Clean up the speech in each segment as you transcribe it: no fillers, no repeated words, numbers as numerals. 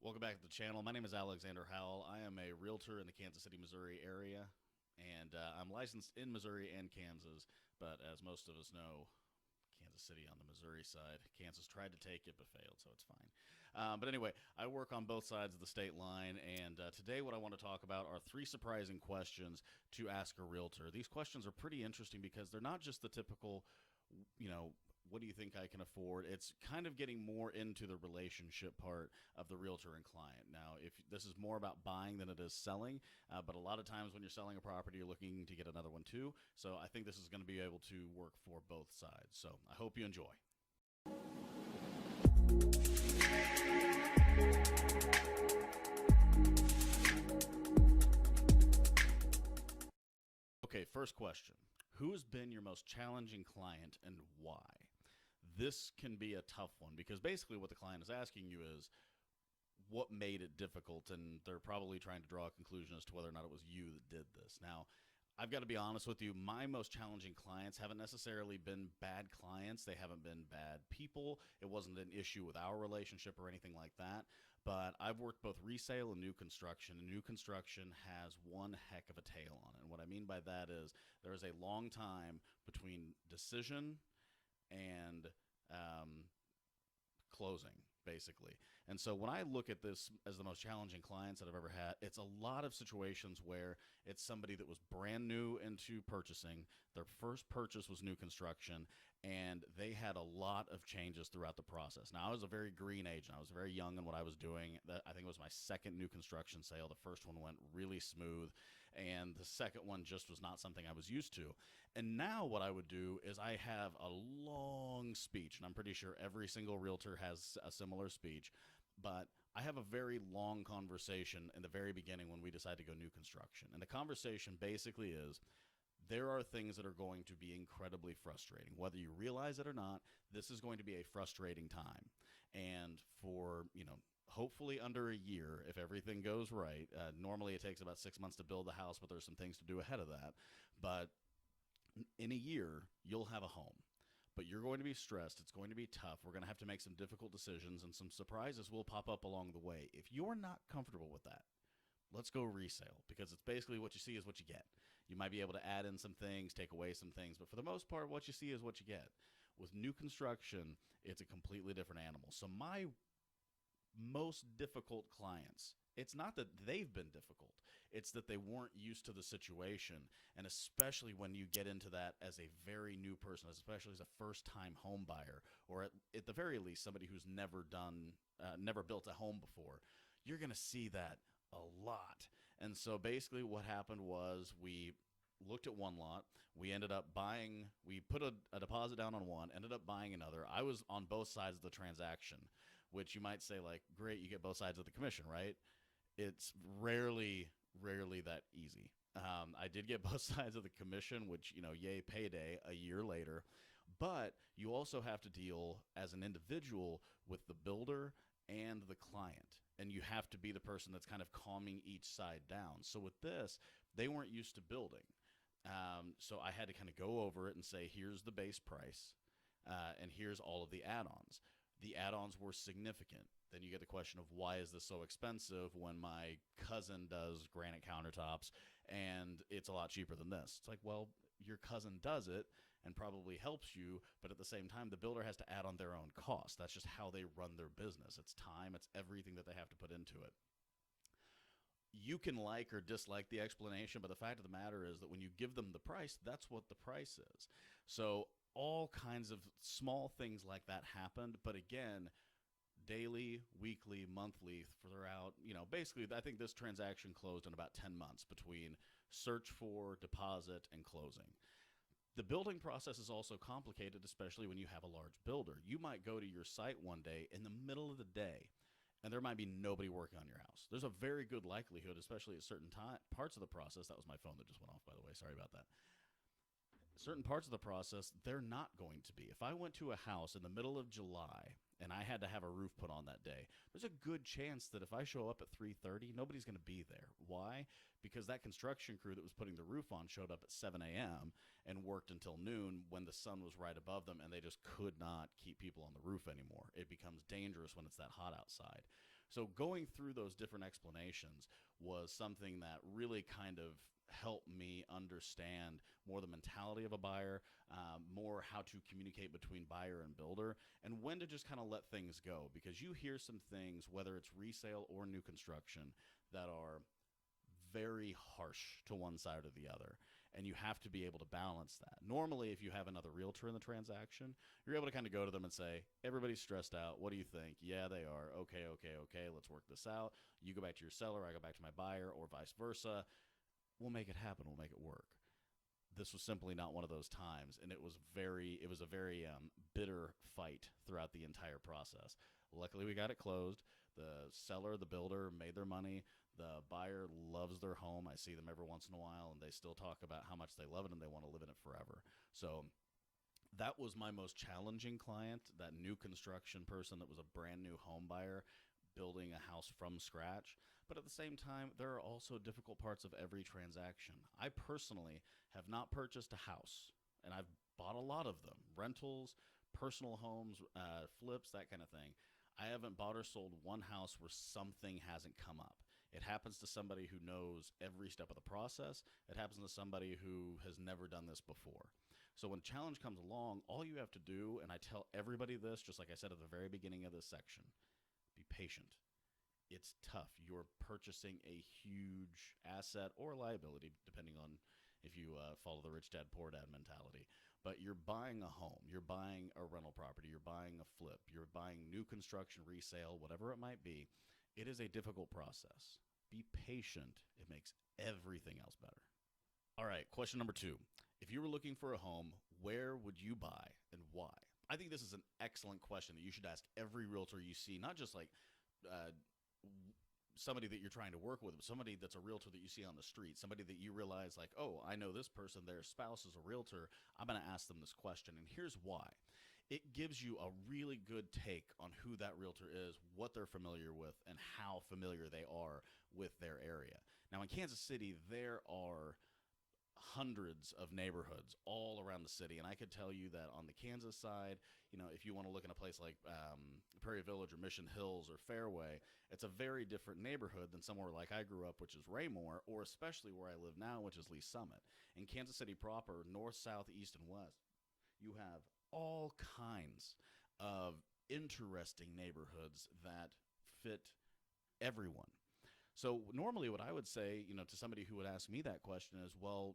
Welcome back to the channel. My name is Alexander Howell. I am a realtor in the Kansas City, Missouri area, and I'm licensed in Missouri and Kansas. But as most of us know, Kansas City on the Missouri side. Kansas tried to take it but failed, so it's fine. But anyway, I work on both sides of the state line, and today what I want to talk about are three surprising questions to ask a realtor. These questions are pretty interesting because they're not just the typical, you know, what do you think I can afford? It's kind of getting more into the relationship part of the realtor and client. Now, if this is more about buying than it is selling, but a lot of times when you're selling a property, you're looking to get another one too. So I think this is going to be able to work for both sides. So I hope you enjoy. Okay, first question. Who's been your most challenging client and why? This can be a tough one because basically what the client is asking you is what made it difficult, and they're probably trying to draw a conclusion as to whether or not it was you that did this. Now, I've got to be honest with you, my most challenging clients haven't necessarily been bad clients. They haven't been bad people. It wasn't an issue with our relationship or anything like that. But I've worked both resale and new construction, and new construction has one heck of a tail on it. And what I mean by that is there is a long time between decision and closing, basically. And so when I look at this as the most challenging clients that I've ever had, it's a lot of situations where it's somebody that was brand new into purchasing. Their first purchase was new construction, and they had a lot of changes throughout the process. Now, I was a very green agent. I was very young in what I was doing. I think it was my second new construction sale. The first one went really smooth, and the second one just was not something I was used to. And now what I would do is I have a long speech, and I'm pretty sure every single realtor has a similar speech, but I have a very long conversation in the very beginning when we decide to go new construction. And the conversation basically is there are things that are going to be incredibly frustrating. Whether you realize it or not, this is going to be a frustrating time. And for, hopefully under a year, if everything goes right, normally it takes about 6 months to build a house, but there's some things to do ahead of that. But in a year, you'll have a home. But you're going to be stressed. It's going to be tough. We're going to have to make some difficult decisions, and some surprises will pop up along the way. If you're not comfortable with that, let's go resale, because it's basically what you see is what you get. You might be able to add in some things, take away some things, but for the most part, what you see is what you get. With new construction, it's a completely different animal. So my most difficult clients, it's not that they've been difficult, it's that they weren't used to the situation. And especially when you get into that as a very new person, especially as a first time home buyer, or at the very least somebody who's never built a home before, you're going to see that a lot. And so basically what happened was we looked at one lot. We ended up buying, we put a deposit down on one, ended up buying another. I was on both sides of the transaction, which you might say, like, great, you get both sides of the commission, right? It's rarely that easy. I did get both sides of the commission, which, yay, payday a year later. But you also have to deal as an individual with the builder and the client. And you have to be the person that's kind of calming each side down. So with this, they weren't used to building. So I had to kind of go over it and say, here's the base price, and here's all of the add-ons. The add-ons were significant. Then you get the question of why is this so expensive when my cousin does granite countertops and it's a lot cheaper than this? It's like, well, your cousin does it and probably helps you, but at the same time, the builder has to add on their own cost. That's just how they run their business. It's time, it's everything that they have to put into it. You can like or dislike the explanation, but the fact of the matter is that when you give them the price, that's what the price is. So all kinds of small things like that happened, but again, daily, weekly, monthly, throughout, basically, I think this transaction closed in about 10 months between search for, deposit, and closing. The building process is also complicated, especially when you have a large builder. You might go to your site one day in the middle of the day, and there might be nobody working on your house. There's a very good likelihood, especially at certain parts of the process. That was my phone that just went off, by the way. Sorry about that. Certain parts of the process, they're not going to be. If I went to a house in the middle of July and I had to have a roof put on that day, there's a good chance that if I show up at 3:30, nobody's going to be there. Why? Because that construction crew that was putting the roof on showed up at 7 a.m. and worked until noon when the sun was right above them, and they just could not keep people on the roof anymore. It becomes dangerous when it's that hot outside. So going through those different explanations was something that really kind of helped me understand more the mentality of a buyer, more how to communicate between buyer and builder, and when to just kind of let things go. Because you hear some things, whether it's resale or new construction, that are very harsh to one side or the other. And you have to be able to balance that. Normally, if you have another realtor in the transaction, you're able to kind of go to them and say, everybody's stressed out. What do you think? Yeah, they are. Okay, okay, okay. Let's work this out. You go back to your seller. I go back to my buyer, or vice versa. We'll make it happen. We'll make it work. This was simply not one of those times, and it was a very bitter fight throughout the entire process. Luckily, we got it closed. The seller, the builder, made their money. The buyer loves their home. I see them every once in a while, and they still talk about how much they love it and they want to live in it forever. So that was my most challenging client, that new construction person that was a brand new home buyer building a house from scratch. But at the same time, there are also difficult parts of every transaction. I personally have not purchased a house, and I've bought a lot of them, rentals, personal homes, flips, that kind of thing. I haven't bought or sold one house where something hasn't come up. It happens to somebody who knows every step of the process. It happens to somebody who has never done this before. So when a challenge comes along, all you have to do, and I tell everybody this, just like I said at the very beginning of this section, be patient. It's tough. You're purchasing a huge asset or liability, depending on if you follow the rich dad, poor dad mentality. But you're buying a home. You're buying a rental property. You're buying a flip. You're buying new construction, resale, whatever it might be. It is a difficult process. Be patient. It makes everything else better. All right, question number 2. If you were looking for a home, where would you buy and why? I think this is an excellent question that you should ask every realtor you see, not just like somebody that you're trying to work with, but somebody that's a realtor that you see on the street, somebody that you realize like, oh, I know this person, their spouse is a realtor. I'm going to ask them this question, and here's why. It gives you a really good take on who that realtor is, what they're familiar with, and how familiar they are with their area. Now, in Kansas City, there are hundreds of neighborhoods all around the city, and I could tell you that on the Kansas side, if you want to look in a place like Prairie Village or Mission Hills or Fairway, it's a very different neighborhood than somewhere like I grew up, which is Raymore, or especially where I live now, which is Lee Summit. In Kansas City proper, north, south, east, and west, you have all kinds of interesting neighborhoods that fit everyone. So normally what I would say, to somebody who would ask me that question is, well,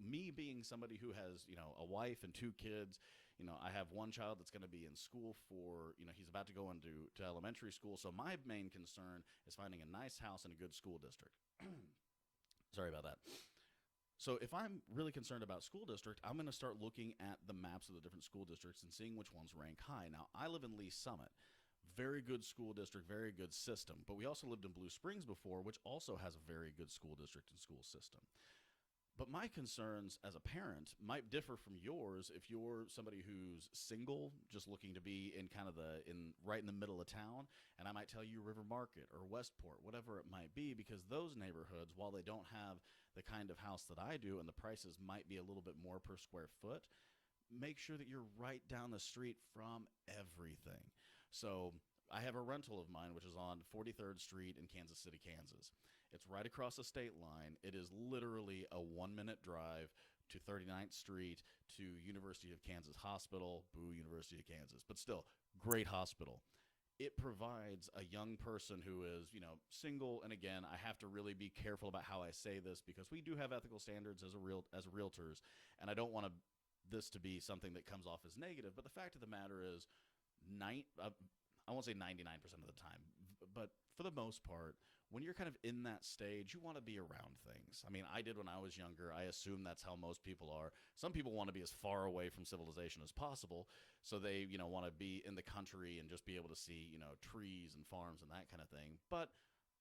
me being somebody who has, a wife and 2 kids, I have one child that's going to be in school for, he's about to go into elementary school. So my main concern is finding a nice house in a good school district. Sorry about that. So if I'm really concerned about school district, I'm going to start looking at the maps of the different school districts and seeing which ones rank high. Now, I live in Lee Summit. Very good school district, very good system. But we also lived in Blue Springs before, which also has a very good school district and school system. But my concerns as a parent might differ from yours if you're somebody who's single, just looking to be in kind of right in the middle of town, and I might tell you River Market or Westport, whatever it might be, because those neighborhoods, while they don't have the kind of house that I do and the prices might be a little bit more per square foot, make sure that you're right down the street from everything. So I have a rental of mine, which is on 43rd Street in Kansas City, Kansas. It's right across the state line. It is literally a 1-minute drive to 39th Street to University of Kansas Hospital, boo, University of Kansas, but still, great hospital. It provides a young person who is, single, and again, I have to really be careful about how I say this because we do have ethical standards as realtors, and I don't want this to be something that comes off as negative, but the fact of the matter is, I won't say 99% of the time, but for the most part, when you're kind of in that stage, you want to be around things. I mean, I did when I was younger. I assume that's how most people are. Some people want to be as far away from civilization as possible, so they, want to be in the country and just be able to see, trees and farms and that kind of thing. But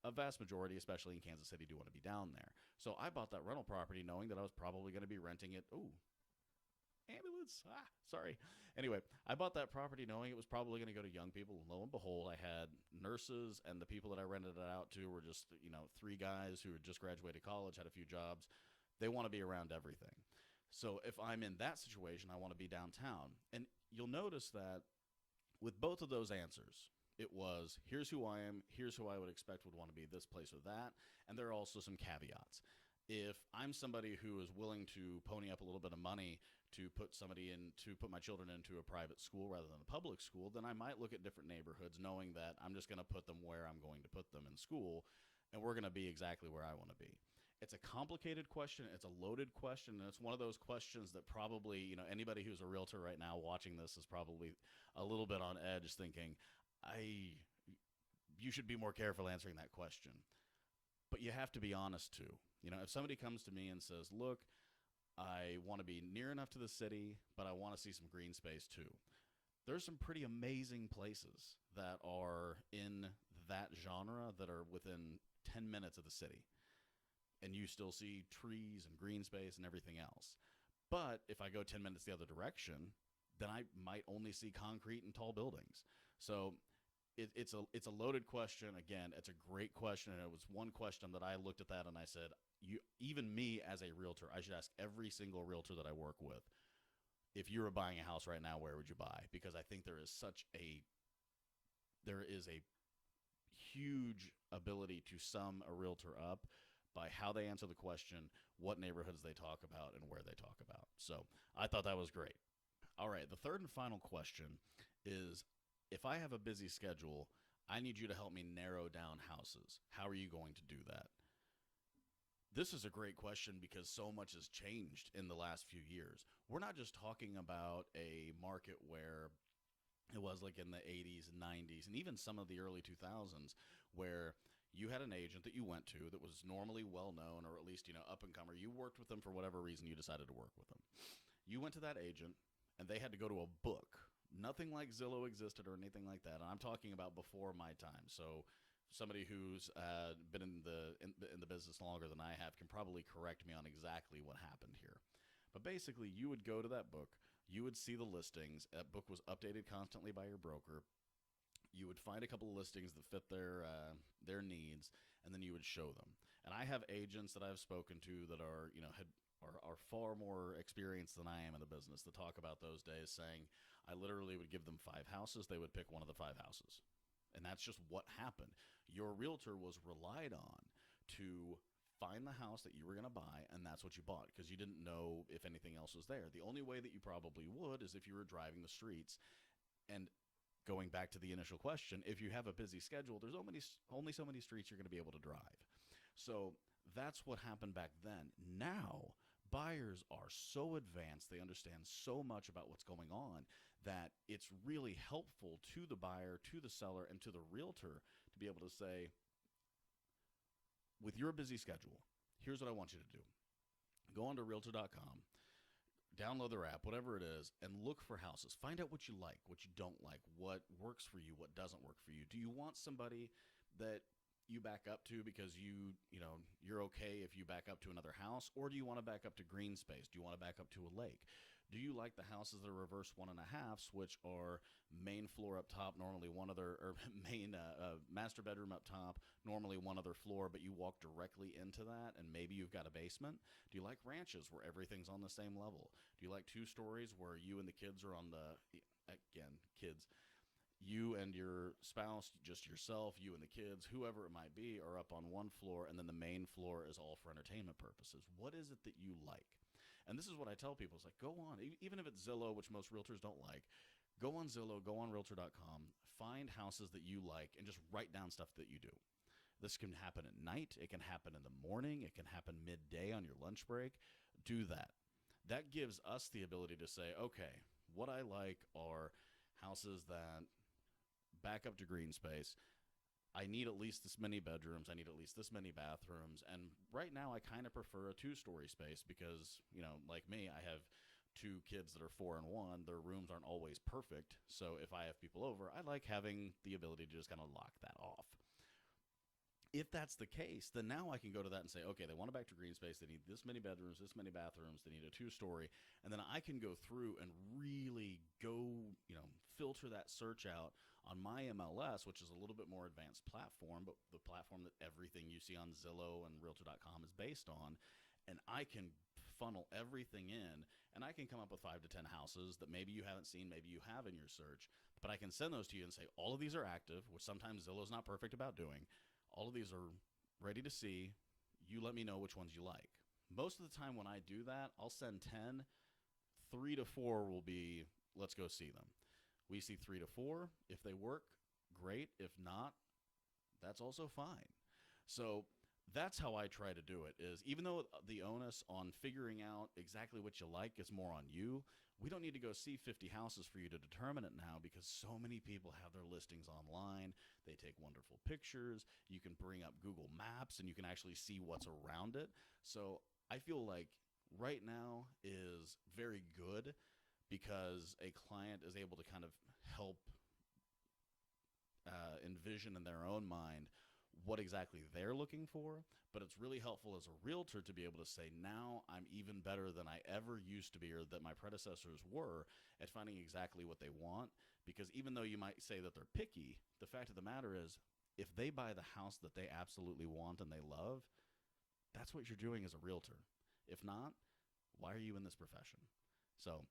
a vast majority, especially in Kansas City, do want to be down there. So I bought that rental property knowing that I was probably going to be renting it. Ooh, ambulance. Sorry. Anyway, I bought that property knowing it was probably going to go to young people. Lo and behold, I had nurses, and the people that I rented it out to were just, 3 guys who had just graduated college, had a few jobs. They want to be around everything. So if I'm in that situation, I want to be downtown. And you'll notice that with both of those answers, It was, here's who I am, here's who I would expect would want to be this place or that, and there are also some caveats. If I'm somebody who is willing to pony up a little bit of money to put my children into a private school rather than a public school, then I might look at different neighborhoods knowing that I'm just going to put them where I'm going to put them in school, and we're going to be exactly where I want to be. It's a complicated question. It's a loaded question, and it's one of those questions that probably, anybody who's a realtor right now watching this is probably a little bit on edge thinking, you should be more careful answering that question. But you have to be honest too. If somebody comes to me and says, look, I want to be near enough to the city, but I want to see some green space too. There's some pretty amazing places that are in that genre that are within 10 minutes of the city. And you still see trees and green space and everything else. But if I go 10 minutes the other direction, then I might only see concrete and tall buildings. So it's a loaded question. Again, it's a great question, and it was one question that I looked at that and I said, even me as a realtor, I should ask every single realtor that I work with, if you were buying a house right now, where would you buy? Because I think there is a huge ability to sum a realtor up by how they answer the question, what neighborhoods they talk about, and where they talk about. So I thought that was great. All right, the third and final question is, if I have a busy schedule, I need you to help me narrow down houses. How are you going to do that? This is a great question because so much has changed in the last few years. We're not just talking about a market where it was like in the 80s and 90s and even some of the early 2000s where you had an agent that you went to that was normally well known, or at least, up and comer. You worked with them for whatever reason you decided to work with them. You went to that agent and they had to go to a book. Nothing like Zillow existed or anything like that. And I'm talking about before my time. So somebody who's been in the business longer than I have can probably correct me on exactly what happened here. But basically, you would go to that book. You would see the listings. That book was updated constantly by your broker. You would find a couple of listings that fit their needs, and then you would show them. And I have agents that I've spoken to that are far more experienced than I am in the business that talk about those days, saying I literally would give them 5 houses. They would pick one of the 5 houses. And that's just what happened. Your realtor was relied on to find the house that you were going to buy, and that's what you bought because you didn't know if anything else was there. The only way that you probably would is if you were driving the streets. And going back to the initial question, if you have a busy schedule, there's only so many streets you're going to be able to drive. So that's what happened back then. Now, buyers are so advanced, they understand so much about what's going on that it's really helpful to the buyer, to the seller, and to the realtor to be able to say, with your busy schedule, here's what I want you to do. Go onto Realtor.com, download their app, whatever it is, and look for houses. Find out what you like, what you don't like, what works for you, what doesn't work for you. Do you want somebody that you back up to because you're okay if you back up to another house, or do you want to back up to green space? Do you want to back up to a lake? Do you like the houses that are reverse 1.5s, which are main floor up top, normally one other, or main master bedroom up top, normally one other floor, but you walk directly into that, and maybe you've got a basement? Do you like ranches where everything's on the same level? Do you like 2 stories where you and the kids are on the, again, kids, you and your spouse, just yourself, you and the kids, whoever it might be, are up on one floor, and then the main floor is all for entertainment purposes? What is it that you like? And this is what I tell people. It's like, go on, even if it's Zillow, which most realtors don't like, go on Zillow, go on Realtor.com, find houses that you like, and just write down stuff that you do. This can happen at night. It can happen in the morning. It can happen midday on your lunch break. Do that. That gives us the ability to say, okay, what I like are houses that back up to green space. I need at least this many bedrooms. I need at least this many bathrooms. And right now I kind of prefer a 2-story space because, like me, I have 2 kids that are 4 and 1. Their rooms aren't always perfect. So if I have people over, I like having the ability to just kind of lock that off. If that's the case, then now I can go to that and say, okay, they want to back to green space. They need this many bedrooms, this many bathrooms. They need a 2-story. And then I can go through and really go, filter that search out on my MLS, which is a little bit more advanced platform, but the platform that everything you see on Zillow and Realtor.com is based on. And I can funnel everything in, and I can come up with 5 to 10 houses that maybe you haven't seen, maybe you have in your search, but I can send those to you and say, all of these are active, which sometimes Zillow's not perfect about doing. All of these are ready to see. You let me know which ones you like. Most of the time when I do that, I'll send 10. 3 to 4 will be, let's go see them. We see 3 to 4. If they work, great. If not, that's also fine. So that's how I try to do it, is even though the onus on figuring out exactly what you like is more on you, we don't need to go see 50 houses for you to determine it now, because so many people have their listings online. They take wonderful pictures. You can bring up Google Maps and you can actually see what's around it. So I feel like right now is very good, because a client is able to kind of help envision in their own mind what exactly they're looking for. But it's really helpful as a realtor to be able to say, now I'm even better than I ever used to be, or that my predecessors were, at finding exactly what they want. Because even though you might say that they're picky, the fact of the matter is, if they buy the house that they absolutely want and they love, that's what you're doing as a realtor. If not, why are you in this profession? So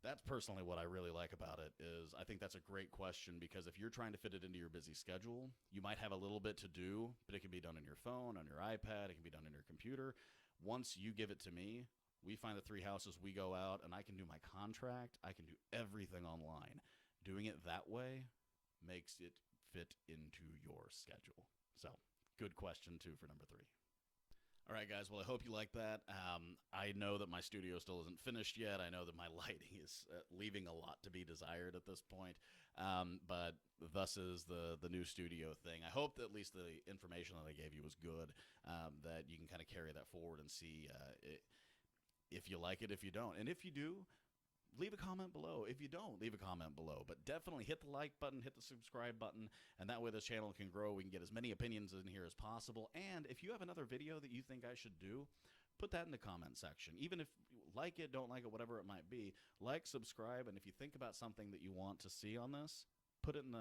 that's personally what I really like about it. Is I think that's a great question, because if you're trying to fit it into your busy schedule, you might have a little bit to do, but it can be done on your phone, on your iPad, it can be done on your computer. Once you give it to me, we find the 3 houses, we go out, and I can do my contract, I can do everything online. Doing it that way makes it fit into your schedule. So, good question too for number 3. All right, guys. Well, I hope you like that. I know that my studio still isn't finished yet. I know that my lighting is leaving a lot to be desired at this point. But thus is the new studio thing. I hope that at least the information that I gave you was good, that you can kind of carry that forward and see if you like it, if you don't. And if you do, leave a comment below. If you don't, leave a comment below. But definitely hit the like button, hit the subscribe button, and that way this channel can grow. We can get as many opinions in here as possible. And if you have another video that you think I should do, put that in the comment section. Even if you like it, don't like it, whatever it might be, like, subscribe, and if you think about something that you want to see on this, put it in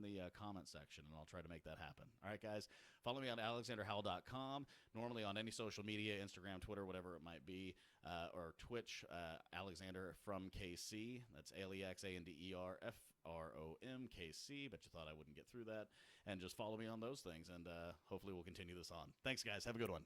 the comment section, and I'll try to make that happen. All right, guys. Follow me on alexanderhowell.com. Normally on any social media, Instagram, Twitter, whatever it might be, or Twitch, Alexander from KC. That's AlexanderFromKC, but you thought I wouldn't get through that. And just follow me on those things, and hopefully we'll continue this on. Thanks, guys. Have a good one.